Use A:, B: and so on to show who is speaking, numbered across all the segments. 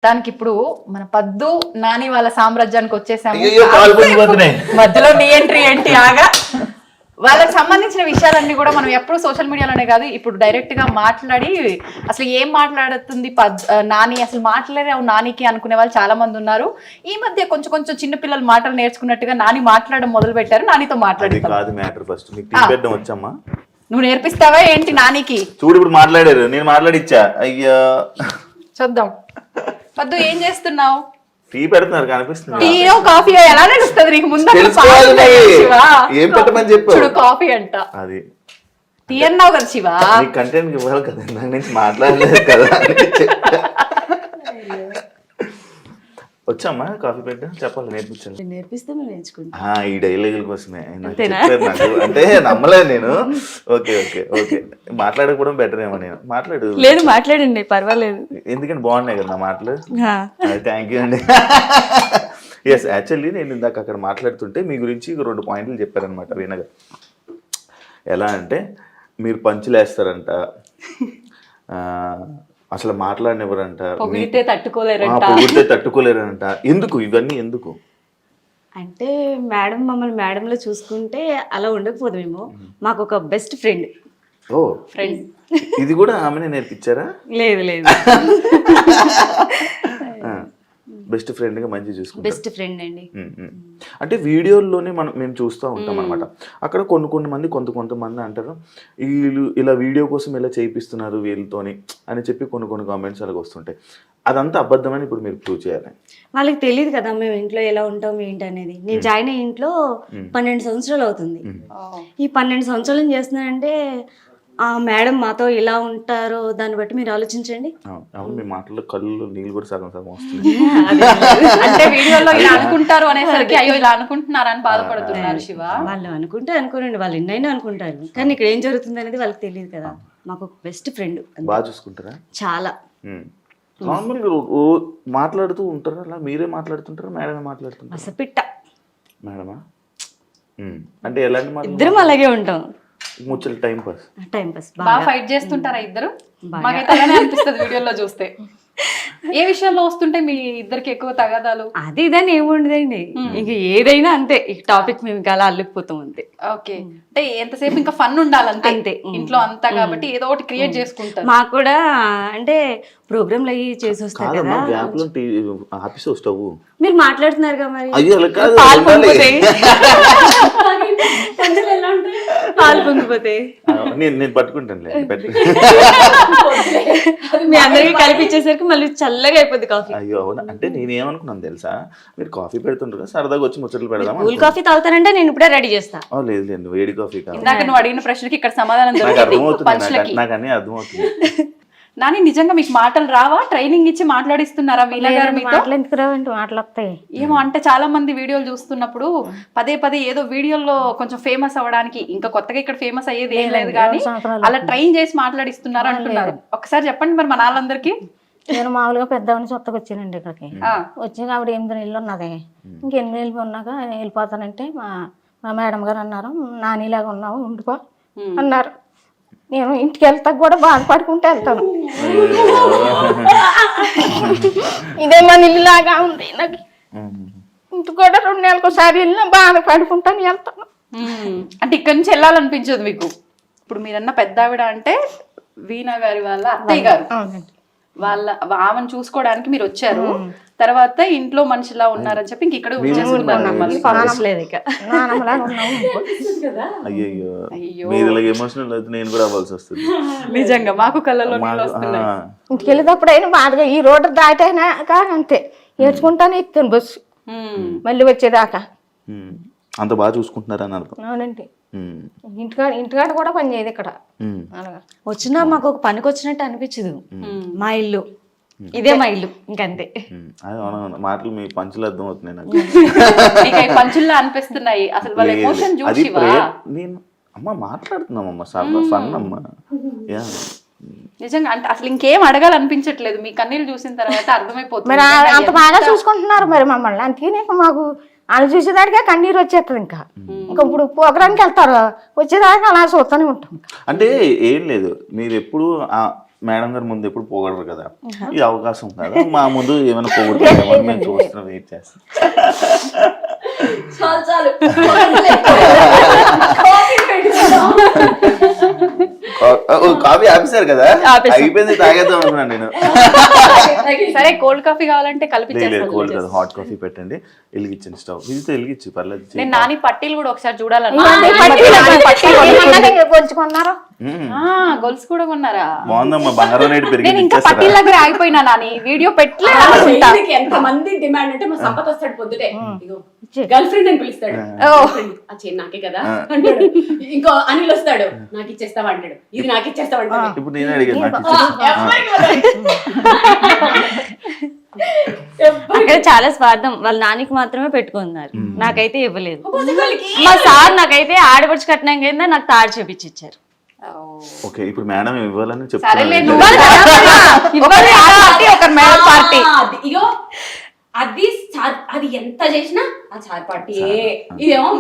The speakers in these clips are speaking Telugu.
A: దానికి ఇప్పుడు మన పద్దు నాని వాళ్ళ సామ్రాజ్యానికి వచ్చేసాము. మధ్యలో నీ ఎంట్రీ ఏంటి ఆగా. వాళ్ళకి సంబంధించిన విషయాలన్నీ కూడా మనం ఎప్పుడు సోషల్ మీడియాలోనే కాదు, ఇప్పుడు డైరెక్ట్ గా మాట్లాడి అసలు ఏం మాట్లాడుతుంది నాని, అసలు మాట్లాడావు నానికి అనుకునే వాళ్ళు చాలా మంది ఉన్నారు. ఈ మధ్య కొంచెం కొంచెం చిన్న పిల్లలు మాటలు నేర్చుకున్నట్టుగా నాని మాట్లాడడం మొదలు పెట్టారు. నానితో
B: వచ్చమ్మా,
A: నువ్వు నేర్పిస్తావా ఏంటి నానికి?
B: చూడు ఇప్పుడు మాట్లాడారు, నేను మాట్లాడిచ్చా. అయ్యా
A: చూద్దాం. పద్దు ఏం చేస్తున్నావు?
B: టీ పెడుతున్నారు కనిపిస్తుంది.
A: టీయో కాఫీయో ఎలా నడుస్తుంది నీకు? ముందు
B: ఏం పెట్టమని చెప్పు.
A: చూడు కాఫీ అంట,
B: అది
A: టీ అన్నావు కదా శివ.
B: కంటెంట్ ఇవ్వాలి కదా, దాని నుంచి మాట్లాడలేదు కదా. వచ్చామ్మా కాఫీ పెట్టా, చెప్పాలి, నేర్పించాలి.
C: నేర్పిస్తే నేర్చుకుంటా.
B: ఈ డైలాగుల కోసమే నాకు, అంటే నమ్మలేదు నేను. ఓకే ఓకే ఓకే, మాట్లాడకపోవడం బెటర్ ఏమో. నేను మాట్లాడు.
C: లేదు మాట్లాడండి, పర్వాలేదు.
B: ఎందుకంటే బాగున్నాయి కదా నా మాటలు. థ్యాంక్ యూ అండి. ఎస్, యాక్చువల్లీ నేను ఇందాక అక్కడ మాట్లాడుతుంటే మీ గురించి 2 పాయింట్లు చెప్పారనమాట వీణగా. ఎలా అంటే మీరు పంచులు వేస్తారంట, అసలు మాట్లాడినవరంట,
A: పొగిడితే
B: తట్టుకోలేరంట. ఎందుకు ఇవన్నీ ఎందుకు
C: అంటే మేడం మమ్మల్ని మేడంలో చూసుకుంటే అలా ఉండకపోదామేమో. మాకు ఒక బెస్ట్ ఫ్రెండ్.
B: ఓ ఫ్రెండ్, ఇది కూడా ఆమెనే నేర్పించారా?
C: లేదు లేదు,
B: బెస్ట్ ఫ్రెండ్ గా మంచి చూసుకుంటారు.
C: బెస్ట్ ఫ్రెండ్ అండి.
B: అంటే వీడియోల్లోనే మేము చూస్తూ ఉంటాం అనమాట. అక్కడ కొంతమంది కొంతమంది అంటారు వీళ్ళు ఇలా వీడియో కోసం ఇలా చేయిస్తున్నారు వీళ్ళతోని అని చెప్పి కొన్ని కామెంట్స్ అలాగ వస్తుంటాయి. అదంతా అబద్ధమని ఇప్పుడు మీరు ప్రూవ్ చేయాలి.
C: వాళ్ళకి తెలియదు కదా మేము ఇంట్లో ఎలా ఉంటాం ఏంటి అనేది. నేను జాయిన్ అయ్యే ఇంట్లో 12 సంవత్సరాలు అవుతుంది. ఈ 12 సంవత్సరాలు ఏం చేస్తున్నానంటే మేడం మాతో ఇలా ఉంటారో దాన్ని బట్టి మీరు ఆలోచించండి.
B: అవును, మీ మాటల్లో కళ్ళు నీళ్ళు కూడా సగం వస్తుంది.
A: అంటే వీడియోలో ఇలా అనుకుంటారు అనేసరికి అయ్యో ఇలా అనుకుంటున్నారు అని బాధపడుతున్నారు శివ.
C: వాళ్ళు అనుకుంటే అనుకోరండి, వాళ్ళు ఎన్నైనా అనుకుంటారు, కానీ ఇక్కడ ఏం జరుగుతుంది అనేది వాళ్ళకి తెలియదు కదా. మాకు ఒక బెస్ట్ ఫ్రెండ్.
B: బాగా చూసుకుంటారా?
C: చాలా.
B: నార్మల్ మాట్లాడుతూ ఉంటారా? అలా మీరే మాట్లాడుతుంటారా, మేడమే మాట్లాడుతుంటారా?
C: అసపిట్ట
B: మేడమా? అంటే ఎలాంటి మాట?
C: ఇద్దరం అలాగే ఉంటాం.
B: ముచ్చలు టైం పాస్.
A: బాగా ఫైట్ చేస్తుంటారా ఇద్దరు? మాకైతే అలానే అనిపిస్తుంది వీడియోలో చూస్తే. ఏ విషయాల్లో వస్తుంటే మీ ఇద్దరికి ఎక్కువ తగాదాలు?
C: అది ఇదని ఏముండదండి, ఇంక ఏదైనా అంతే. ఈ టాపిక్ మేము ఇంకా అలా అల్లుకుపోతాం అంతే.
A: ఓకే, అంటే ఎంతసేపు ఇంకా ఫన్ ఉండాలంతే అంతే ఇంట్లో అంతా, కాబట్టి ఏదో ఒకటి క్రియేట్ చేసుకుంటారు.
C: మాకు కూడా అంటే ప్రోగ్రాంలు అయ్యి చేసి వస్తారు కదా.
B: ఆఫీస్ వస్తావు
C: మీరు మాట్లాడుతున్నారుగా మరి. పాలు పొంగిపోతాయి.
B: నేను పట్టుకుంటాను.
C: మీ అందరికి కలిపిచ్చేసరికి మళ్ళీ చల్లగా అయిపోద్ది కాఫీ.
B: అయ్యో అవునా? అంటే నేనేమనుకున్నాను తెలుసా, మీరు కాఫీ పెడుతుంటారు సరదాగా వచ్చి ముచ్చట్లు పెడదాం.
C: కూల్ కాఫీ తాగుతారంటే నేను ఇప్పుడే రెడీ చేస్తా.
B: లేదు లేదు, వేడి కాఫీ కాదు.
A: ఇందాక నువ్వు అడిగిన ప్రశ్నకి ఇక్కడ సమాధానం
B: అర్థమవుతుంది, నాకు అన్నీ అర్థమవుతుంది.
A: నాని నిజంగా మీకు మాటలు రావా? ట్రైనింగ్ ఇచ్చి మాట్లాడిస్తున్నారా వీళ్ళ గారు మీతో?
C: మాట్లాడతాయి
A: ఏమో, అంటే చాలా మంది వీడియోలు చూస్తున్నప్పుడు పదే ఏదో వీడియోలో కొంచెం ఫేమస్ అవ్వడానికి, ఇంకా కొత్తగా ఇక్కడ ఫేమస్ అయ్యేది ఏం లేదు కానీ అలా ట్రైన్ చేసి మాట్లాడిస్తున్నారు అంటున్నారు. ఒకసారి చెప్పండి మరి మన వాళ్ళందరికీ.
D: నేను మామూలుగా పెద్దవాడిని కొత్తగా వచ్చానండి ఇక్కడికి. వచ్చాక ఆవిడ 8 నెలలు ఉన్నది. ఇంక 8 నెలలు ఉన్నాక వెళ్ళిపోతానంటే మా మేడం గారు అన్నారు, నానిలాగా ఉన్నావు ఉండిపో అన్నారు. నేను ఇంటికి వెళ్తా కూడా బాధపడుకుంటూ వెళ్తాను. ఇదే మన ఇల్లులాగా ఉంది నాకు. ఇంటికి కూడా 2 నెలలకు ఒకసారి వెళ్ళినా బాధపడుకుంటాను వెళ్తాను.
A: అంటే ఇక్కడ నుంచి వెళ్ళాలనిపించదు మీకు? ఇప్పుడు మీరన్న పెద్ద ఆవిడ అంటే వీణా గారి వాళ్ళ అత్తయ్య గారు, ఆమెను చూసుకోవడానికి మీరు వచ్చారు. తర్వాత ఇంట్లో మనిషిలా ఉన్నారని చెప్పి ఇంక ఇక్కడ నిజంగా మాకు కళ్ళలో
D: ఇంటికి వెళ్ళేటప్పుడు అయినా బాధగా ఈ రోడ్డు దాటైనాక అంతే ఏడ్చుకుంటానే ఎత్తాను బస్సు మళ్ళీ వచ్చేదాకా.
B: అంత బాగా చూసుకుంటున్నారా?
D: అవునండి, ఇంటికాడ కూడా పని చేయదు ఇక్కడ.
C: వచ్చినా మాకు ఒక పనికి వచ్చినట్టు అనిపించదు. మా ఇల్లు ఇదే మా ఇల్లు, ఇంకంతే.
B: మాటలు మీ పంచులు అర్థం అవుతున్నాయి నాకు.
A: పంచుల్లా అనిపిస్తున్నాయి అసలు వాళ్ళ ఎమోషన్ చూసి.
B: నేను అమ్మ మాట్లాడుతున్నామమ్మా, ఫన్ అమ్మా.
A: నిజంగా అంటే అసలు ఇంకేం అడగాలనిపించట్లేదు మీ కన్నీళ్ళు చూసిన తర్వాత అర్థమైపోతుంది.
D: మరి అంత బాగా చూసుకుంటున్నారు మరి మమ్మల్ని, అందుకనే మాకు వాళ్ళు చూసేదానికే కన్నీరు వచ్చేస్తుంది. ఇంకా ఇప్పుడు ప్రోగ్రామ్కి వెళ్తారు, వచ్చేదాకా అలా చూస్తూనే ఉంటాం.
B: అంటే ఏం లేదు, మీరు ఎప్పుడు మేడం గారు ముందు ఎప్పుడు పోగొడరు కదా, ఈ అవకాశం కదా మా ముందు ఏమైనా పోగొట్టుకుంటామో మేము చూస్తున్నాం, వెయిట్ చేస్తాం.
C: చాలు
B: కాఫీ ఆపేశారు కదా, అయిపోయింది తాగేద్దాం అనుకున్నాను నేను.
A: సరే కోల్డ్ కాఫీ కావాలంటే కలిపి
B: లేదు కోల్డ్ కదా, హాట్ కాఫీ పెట్టండి, వెలిగించండి స్టవ్, ఇది వెలిగించి పర్లేదు.
A: నేను నాని పట్టీలు కూడా ఒకసారి చూడాలన్నా.
D: కొలుచుకున్నారు
A: గొలుసు కూడా కొన్నారా?
B: బాగుందమ్మా, బంగారం రేటు
A: నేను
B: పెరిగింది.
A: ఇంకా పట్టీల దగ్గర ఆగిపోయినా నాని, వీడియో పెట్టలేదు.
E: ఎంత మంది డిమాండ్ అంటే మా సంపత్ వస్తాడు పొద్దుటే, గర్ల్ ఫ్రెండ్ అని పిలుస్తాడు, ఆ చైన్ నాకే కదా అంటాడు. ఇంకో అనిల్ వస్తాడు, నాకు ఇచ్చేస్తావా అంటాడు, ఇది నాకు ఇచ్చేస్తావా అంటాడు.
B: ఇప్పుడు నేనే అడిగాను, నాకు ఇచ్చేసి.
C: అక్కడ చాలా స్వార్థం, వాళ్ళ నానికి మాత్రమే పెట్టుకున్నారు, నాకైతే ఇవ్వలేదు. మా సార్ నాకైతే ఆడపడుచు కట్నం కింద నాకు తాడు చేపించి ఇచ్చారు.
B: ఓకే, ఇప్పుడు మేడం ఇవ్వాలని
A: సరేలే
B: చెప్తాను.
A: నువ్వు ఒక మేడం పార్టీ.
E: ఇగో అది ఎంత చేసినా ఆ చార్ పార్టీ. ఇదేమో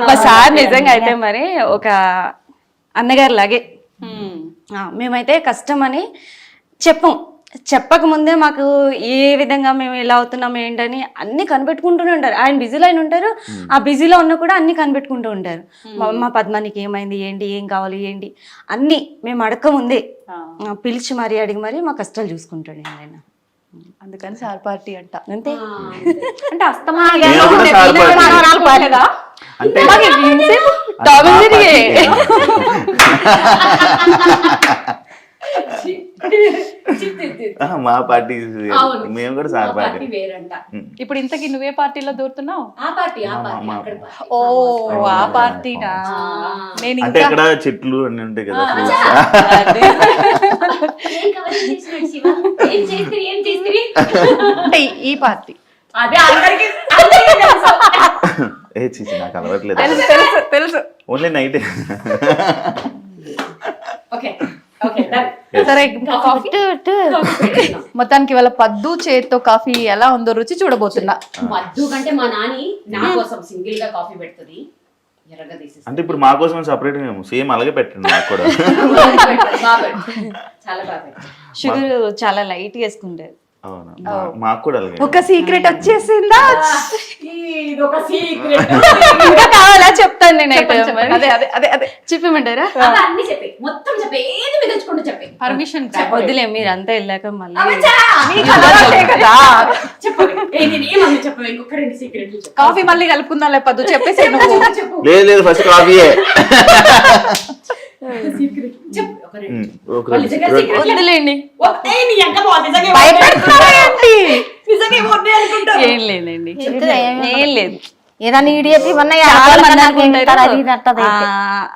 C: మా సార్ నిజంగా అయితే మరి ఒక అన్నగారు లాగే. మేమైతే కష్టం అని చెప్పక ముందే మాకు ఏ విధంగా మేము ఎలా అవుతున్నాం ఏంటని అన్ని కనిపెట్టుకుంటూనే ఉంటారు. ఆయన బిజీలో ఆయన ఉంటారు, ఆ బిజీలో ఉన్నా కూడా అన్ని కనిపెట్టుకుంటూ ఉంటారు. మా పద్మానికి ఏమైంది, ఏంటి, ఏం కావాలి, ఏంటి అన్ని మేము అడగక ముందే పిలిచి మరీ అడిగి మరీ మా కష్టాలు చూసుకుంటాడు ఆయన.
A: అందుకని సార్ పార్టీ అంట.
C: అంతే.
A: అంటే అస్తమా
B: నేను కూడా సార్ పార్టీ. అంటే మా పార్టీ మేము కూడా సార్ పార్టీ
E: వేరంట.
A: ఇప్పుడు ఇంతకీ నువ్వే పార్టీలో దూరుతున్నావు?
E: ఆ పార్టీ అక్కడ పార్టీ.
A: ఓ ఆ పార్టీనా? నేను
B: అంటే
A: ఇంకా
B: ఇక్కడ చెట్లు అన్ని ఉంటాయి కదా,
A: అంటే ఈ పార్టీ
E: అదే అందరికి
B: ఏ చీచి నాకు అలవట్లేదు,
A: తెలుసు తెలుసు.
B: Only night.
E: Okay okay done.
A: సరే మొత్తానికి వాళ్ళ పద్దు చేతితో కాఫీ ఎలా ఉందో రుచి చూడబోతున్నా.
E: మద్దు కంటే మా నాని నా కోసం సింగిల్ గా కాఫీ పెడుతుంది, ఎర్రగా తీసేసి.
B: అంటే ఇప్పుడు మా కోసం సపరేట్ మేము సేమ్ అలాగే పెట్టండి నాకు కూడా.
E: చాలా బాగా పెట్టారు.
C: షుగర్ చాలా లైట్ వేసుకుంటారు.
B: అవును, మాకు కూడా అలాగే.
A: ఒక సీక్రెట్ వచ్చేసిందా?
E: ఇది ఒక సీక్రెట్.
C: ఇంకా కావాలా చెప్తాను నేనైతే.
A: అదే అదే అదే అదే
C: చెప్పమంటారా?
E: అన్ని చెప్పి మొత్తం చెప్పి ఏది మిగల్చుకుంటూ చెప్పి
A: పర్మిషన్
C: వద్దులే, మీరు అంతా వెళ్ళాక మళ్ళీ
A: కదా.
E: చెప్పు ఇంకొక రెండు సీక్రెట్లు చెప్పు.
A: కాఫీ మళ్ళీ కలుపుకుందా లేపద్దు చెప్పేసి
E: చెప్పు
B: లేదు లేదు, ఫస్ట్ కాఫీయే.
E: సీక్రెట్ చెప్పు ఒక రెండు.
B: ఒక
E: వాళ్ళు నిజంగా secret లే.
C: వద్దులేండి.
E: నీ అక్క బావ నిజంగా నిజంగా వద్దే అనుకుంటారు.
C: ఏం లేదండి, ఏం లేదు.
D: ఏదైనా ఈడియట్ ఇవన్నీ
C: చాలా మంది అనుకుంటారు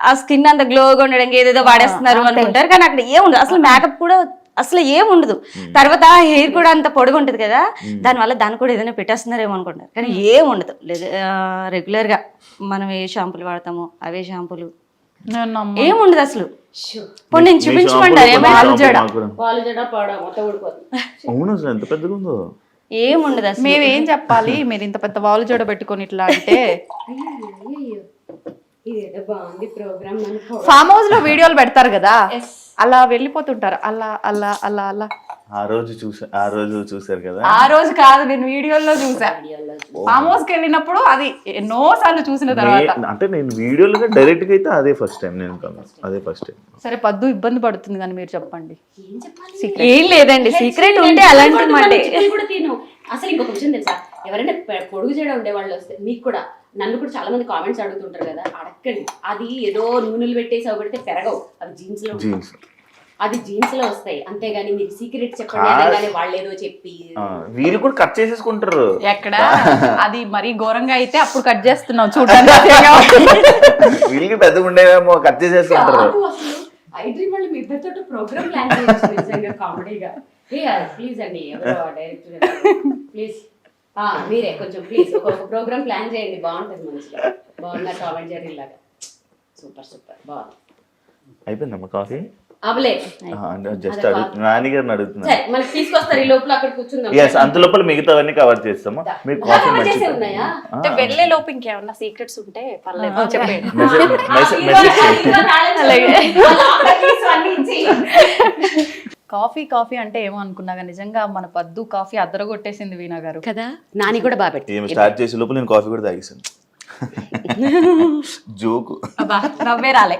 C: ఆ స్కిన్ అంత గ్లోగా ఉండడానికి ఏదేదో వాడేస్తున్నారు అనుకుంటారు, కానీ అక్కడ ఏం ఉండదు అసలు. మేకప్ కూడా అసలు ఏం ఉండదు. తర్వాత హెయిర్ కూడా అంత పొడుగు ఉంటది కదా, దానివల్ల దాన్ని కూడా ఏదైనా పెట్టేస్తున్నారేమో అనుకుంటారు, కానీ ఏం ఉండదు. రెగ్యులర్ గా మనం ఏ షాంపూలు వాడతామో అవే షాంపూలు, ఏం ఉండదు అసలు. నేను చూపించమంటారు
E: వాళ్ళు జడ పాడా మొత్తం ఊడిపోతుంది.
B: అవును, అసలు ఎంత పెద్దగా ఉందో.
C: ఏం ఉండదు అసలు.
A: మేమేం చెప్పాలి, మీరు ఇంత పెద్ద వాలు జోడ పెట్టుకొని ఇట్లా అంటే.
E: ఇదేదో బాగుంది ప్రోగ్రామ్.
A: ఫామ్ హౌస్ లో వీడియోలు పెడతారు కదా, అలా వెళ్ళిపోతుంటారు అలా అలా అలా అలా.
B: ఆ రోజు చూసారు కదా.
A: ఆ రోజు కాదు, నేను వీడియోలో చూసా. ఫామ్ హౌస్ కి వెళ్ళినప్పుడు అది ఎన్నో సార్లు చూసిన తర్వాత.
B: అంటే నేను వీడియోలో డైరెక్ట్ గా అయితే అదే ఫస్ట్ టైం నేను అదే ఫస్ట్ టైం.
A: సరే పద్దు ఇబ్బంది పడుతుంది కానీ మీరు చెప్పండి.
C: ఏం లేదండి, సీక్రెట్ ఉంటే అలాంటి మాట
E: కూడా తిను. అసలు ఇంకొక విషయం తెలుసా, ఎవరైనా పొడుగు చేయడం ఉండే వాళ్ళు వస్తే మీకు కూడా, నన్ను కూడా చాలా మంది కామెంట్స్ అడుగుతుంటారు కదా, అడగండి. అది ఏదో నూనెలు పెట్టేసి పెడితే పెరగవు, అవి జీన్స్ లో అది జీన్స్ లో వస్తాయి, అంతేగాని మీరు సీక్రెట్ చెప్పండి అనగానే వాళ్ళు ఏదో చెప్పి
B: వీళ్ళు కూడా కట్ చేసేసుకుంటారు.
A: ఎక్కడ అది మరీ ఘోరంగా అయితే అప్పుడు కట్ చేస్తున్నాం చూడండి.
B: వీళ్ళకి పెద్దగా ఉండేమో కట్ చేసేసుకుంటారు.
E: ఐ డ్రీమ్ వాళ్ళు మీ ఇద్దరితో ప్రోగ్రామ్ ప్లాన్ చేయొచ్చు నిజంగా కామెడీగా. ప్లీజ్ అండి ఎవరో డైరెక్టర్ ప్లీజ్ మీరే కొంచెం ప్లీజ్ ఒక ప్రోగ్రామ్ ప్లాన్ చేయండి, బాగుంటుంది మంచిగా. బాగున్నా కామెంట్ జరీ లాగా. సూపర్ సూపర్ బాగుంది.
B: అయిపోయిందమ్మా కాఫీ?
E: అవలే
B: జస్ట్ నాన్నగారిని అడుగుతున్నా.
E: మనకి తీసుకొస్తారు ఈ లోపల అక్కడ కూర్చుందాం.
B: ఎస్, అంత లోపల మిగతావన్నీ కవర్ చేస్తాము. మీరు కాఫీ
E: ఉన్నాయా
A: వెళ్ళే లోపు ఇంకేమన్నా సీక్రెట్స్ ఉంటే పర్లేదు చెప్పండి. కాఫీ కాఫీ అంటే ఏమో అనుకున్నాగా నిజంగా మన పద్దు కాఫీ అద్దరగొట్టేసింది వీణా గారు
E: కదా నాని కూడా బాగా పెట్టి
B: ఏం స్టార్ట్ చేసే లోపల నేను కాఫీ కూడా తాగేసాను జోకు
A: అబ్బా నవ్వే రాలే